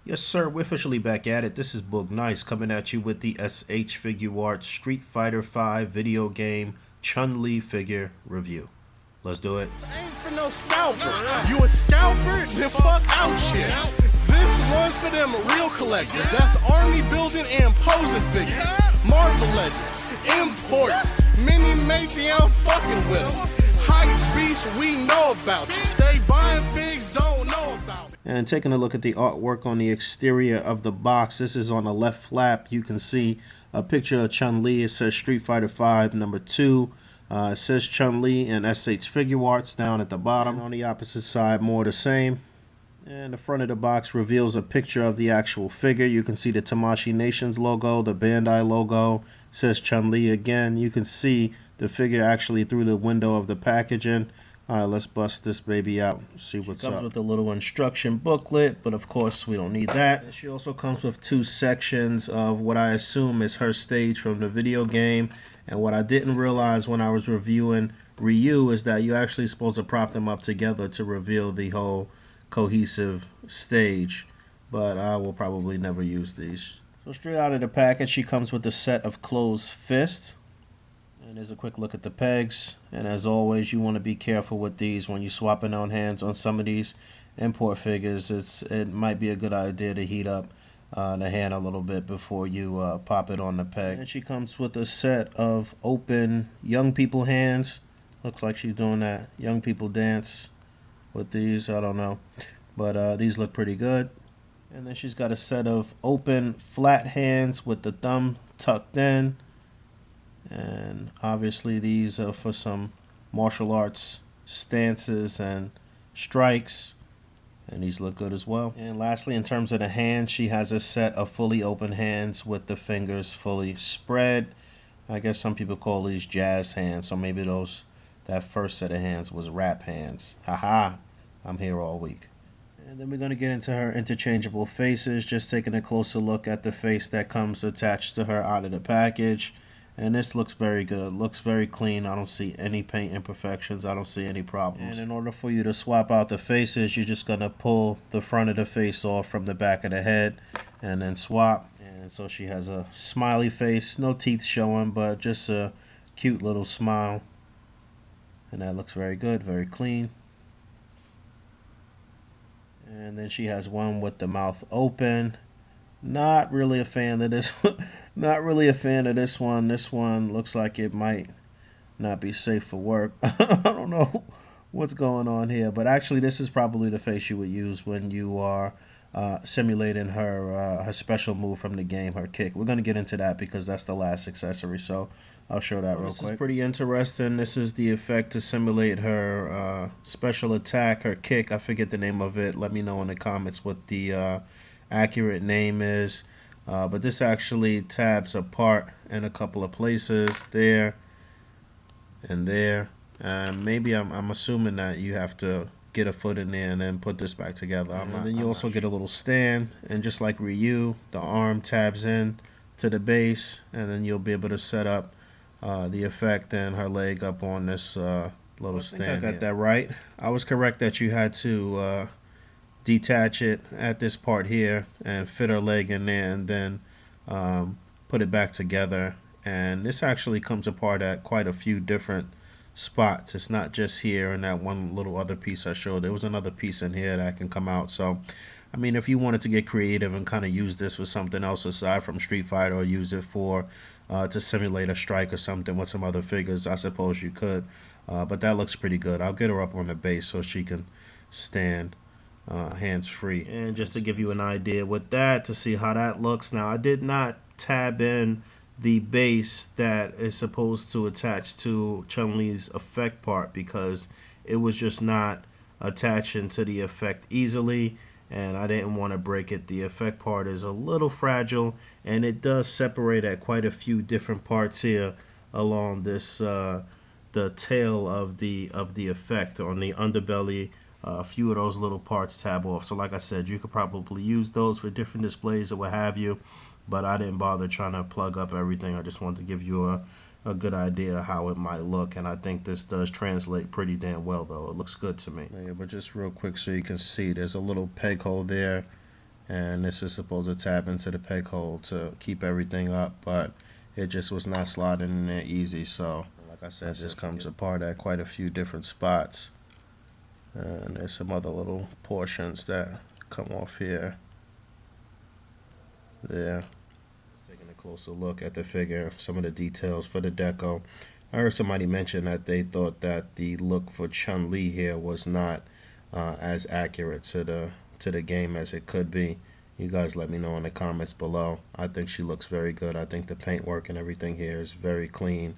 Yes, sir. We're officially back at it. This is Boog Nice coming at you with the SH Figuarts Street Fighter V video game Chun-Li figure review. Let's do it. I ain't for no scalper. You a scalper? Then fuck out shit. This one's for them real collectors. That's army building and posing figures. Marvel Legends, imports, mini mates, I'm fucking with them. Hype beast, we know about you. Stay buying figs, don't know about it. And taking a look at the artwork on the exterior of the box, this is on the left flap. You can see a picture of Chun-Li. It says Street Fighter V #2. It says Chun-Li and SH Figuarts down at the bottom. And on the opposite side, more the same. And the front of the box reveals a picture of the actual figure. You can see the Tamashii Nations logo, the Bandai logo. It says Chun-Li again. You can see the figure actually through the window of the packaging. All right, let's bust this baby out, see what's up. Comes with a little instruction booklet, but of course we don't need that. And she also comes with two sections of what I assume is her stage from the video game. And what I didn't realize when I was reviewing Ryu is that you're actually supposed to prop them up together to reveal the whole cohesive stage. But I will probably never use these. So straight out of the package, she comes with a set of closed fists. And there's a quick look at the pegs. And as always, you want to be careful with these when you're swapping on hands on some of these import figures. It might be a good idea to heat up the hand a little bit before you pop it on the peg. And she comes with a set of open young people hands. Looks like she's doing that young people dance with these. I don't know. But these look pretty good. And then she's got a set of open flat hands with the thumb tucked in. And obviously these are for some martial arts stances and strikes. And these look good as well. And lastly, in terms of the hands, she has a set of fully open hands with the fingers fully spread. I guess some people call these jazz hands. So maybe that first set of hands was rap hands. Haha, I'm here all week. And then we're going to get into her interchangeable faces. Just taking a closer look at the face that comes attached to her out of the package. And this looks very good. Looks very clean. I don't see any paint imperfections. I don't see any problems. And in order for you to swap out the faces, you're just going to pull the front of the face off from the back of the head and then swap. And so she has a smiley face. No teeth showing, but just a cute little smile. And that looks very good. Very clean. And then she has one with the mouth open. Not really a fan of this one. Not really a fan of this one. This one looks like it might not be safe for work. I don't know what's going on here. But actually, this is probably the face you would use when you are simulating her special move from the game, her kick. We're going to get into that because that's the last accessory. So I'll show that real quick. This is pretty interesting. This is the effect to simulate her special attack, her kick. I forget the name of it. Let me know in the comments what the accurate name is. But this actually tabs apart in a couple of places, there and there. Maybe I'm assuming that you have to get a foot in there and then put this back together. And then you also get a little stand, and just like Ryu, the arm tabs in to the base, and then you'll be able to set up the effect and her leg up on this little stand. I think I got that right. I was correct that you had to detach it at this part here and fit her leg in there and then put it back together. And this actually comes apart at quite a few different spots. It's not just here and that one little other piece I showed. There was another piece in here that can come out. So I mean, if you wanted to get creative and kind of use this for something else aside from Street Fighter, or use it for to simulate a strike or something with some other figures, I suppose you could. But that looks pretty good. I'll get her up on the base so she can stand hands free. And just to give you an idea with that, to see how that looks. Now, I did not tab in the base that is supposed to attach to Chun-Li's effect part because it was just not attaching to the effect easily, and I didn't want to break it. The effect part is a little fragile, and it does separate at quite a few different parts here along this the tail of the effect on the underbelly. A few of those little parts tab off. So like I said, you could probably use those for different displays or what have you, but I didn't bother trying to plug up everything. I just wanted to give you a good idea of how it might look, and I think this does translate pretty damn well, though. It looks good to me. Yeah, but just real quick so you can see, there's a little peg hole there and this is supposed to tap into the peg hole to keep everything up, but it just was not sliding in there easy. So like I said, this comes apart at quite a few different spots, and there's some other little portions that come off here. There. Taking a closer look at the figure, some of the details for the deco. I heard somebody mention that they thought that the look for Chun-Li here was not as accurate to the game as it could be. You guys let me know in the comments below. I think she looks very good. I think the paintwork and everything here is very clean.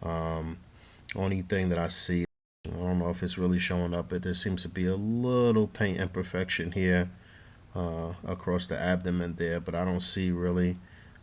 Only thing that I see, I don't know if it's really showing up, but there seems to be a little paint imperfection here across the abdomen there, but I don't see really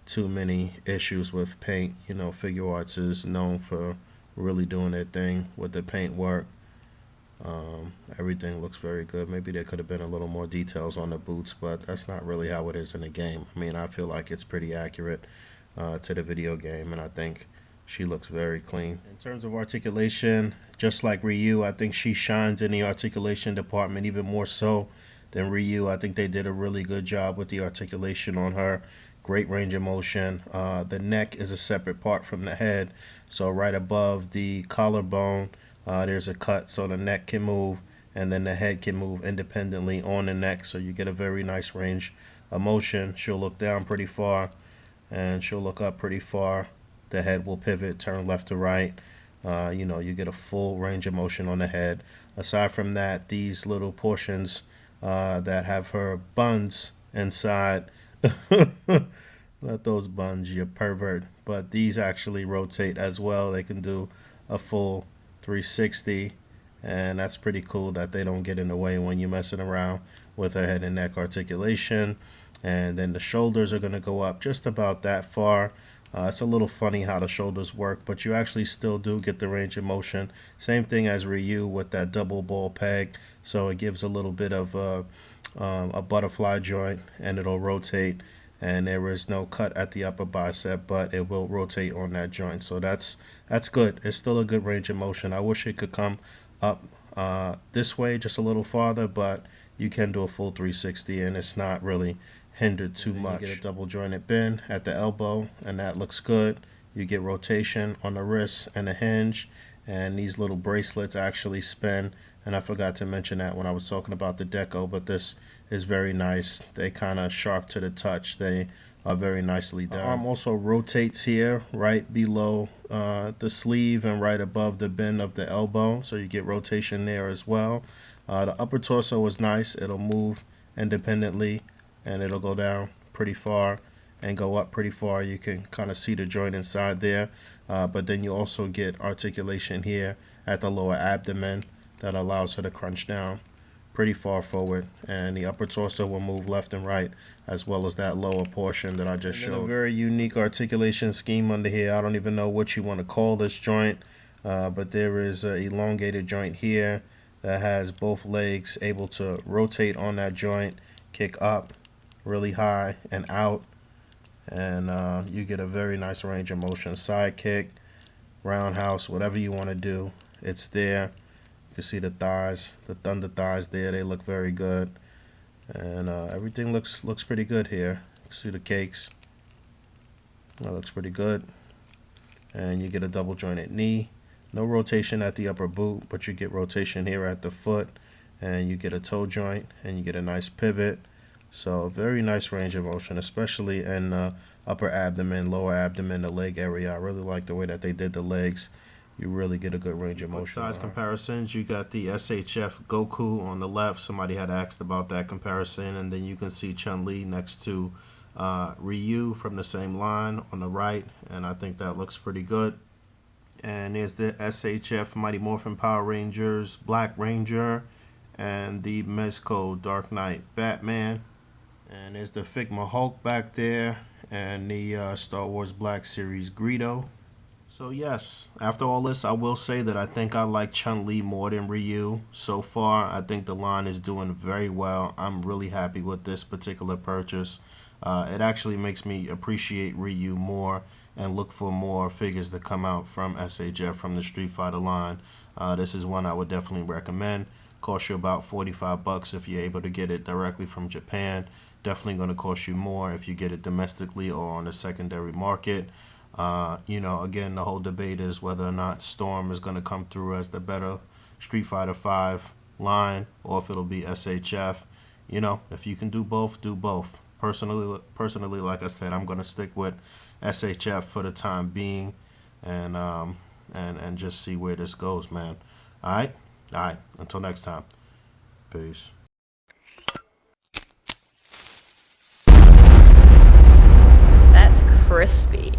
too many issues with paint. You know, Figuarts is known for really doing their thing with the paint work. Everything looks very good. Maybe there could have been a little more details on the boots, but that's not really how it is in the game. I mean, I feel like it's pretty accurate to the video game, and I think she looks very clean. In terms of articulation, just like Ryu, I think she shines in the articulation department even more so than Ryu. I think they did a really good job with the articulation on her. Great range of motion. The neck is a separate part from the head, so right above the collarbone there's a cut so the neck can move, and then the head can move independently on the neck, so you get a very nice range of motion. She'll look down pretty far and she'll look up pretty far. The head will pivot, turn left to right. You know, you get a full range of motion on the head. Aside from that, these little portions that have her buns inside, not those buns, you pervert, but these actually rotate as well. They can do a full 360, and that's pretty cool that they don't get in the way when you're messing around with her head and neck articulation. And then the shoulders are going to go up just about that far. It's a little funny how the shoulders work, but you actually still do get the range of motion. Same thing as Ryu with that double ball peg, so it gives a little bit of a butterfly joint, and it'll rotate. And there is no cut at the upper bicep, but it will rotate on that joint, so that's good. It's still a good range of motion. I wish it could come up this way just a little farther, but you can do a full 360 and it's not really hindered too much. You get a double jointed bend at the elbow, and that looks good. You get rotation on the wrist and the hinge, and these little bracelets actually spin, and I forgot to mention that when I was talking about the deco, but this is very nice. They kind of sharp to the touch. They are very nicely done. The arm also rotates here right below the sleeve and right above the bend of the elbow, so you get rotation there as well. The upper torso is nice. It'll move independently, and it'll go down pretty far and go up pretty far. You can kind of see the joint inside there, but then you also get articulation here at the lower abdomen that allows her to crunch down pretty far forward, and the upper torso will move left and right, as well as that lower portion that I just showed. A very unique articulation scheme under here. I don't even know what you want to call this joint, but there is an elongated joint here that has both legs able to rotate on that joint, kick up really high and out, and you get a very nice range of motion. Side kick, roundhouse, whatever you want to do, it's there. You can see the thighs, the thunder thighs there. They look very good, and everything looks pretty good here. You can see the cakes. That looks pretty good, and you get a double jointed knee. No rotation at the upper boot, but you get rotation here at the foot, and you get a toe joint, and you get a nice pivot. So a very nice range of motion, especially in upper abdomen, lower abdomen, the leg area. I really like the way that they did the legs. You really get a good range of motion. Size comparisons, you got the SHF Goku on the left. Somebody had asked about that comparison, and then you can see Chun-Li next to Ryu from the same line on the right, and I think that looks pretty good. And there's the SHF Mighty Morphin Power Rangers Black Ranger, and the Mezco Dark Knight Batman. And there's the Figma Hulk back there, and the Star Wars Black Series Greedo. So yes, after all this, I will say that I think I like Chun-Li more than Ryu. So far, I think the line is doing very well. I'm really happy with this particular purchase. It actually makes me appreciate Ryu more and look for more figures to come out from SHF, from the Street Fighter line. This is one I would definitely recommend. Costs you about $45 if you're able to get it directly from Japan. definitely going to cost you more if you get it domestically or on the secondary market. Again, the whole debate is whether or not Storm is going to come through as the better Street Fighter 5 line, or if it'll be SHF. If you can do both, do both. Personally, like I said, I'm going to stick with SHF for the time being, and just see where this goes, man. All right. Until next time. Peace. That's crispy.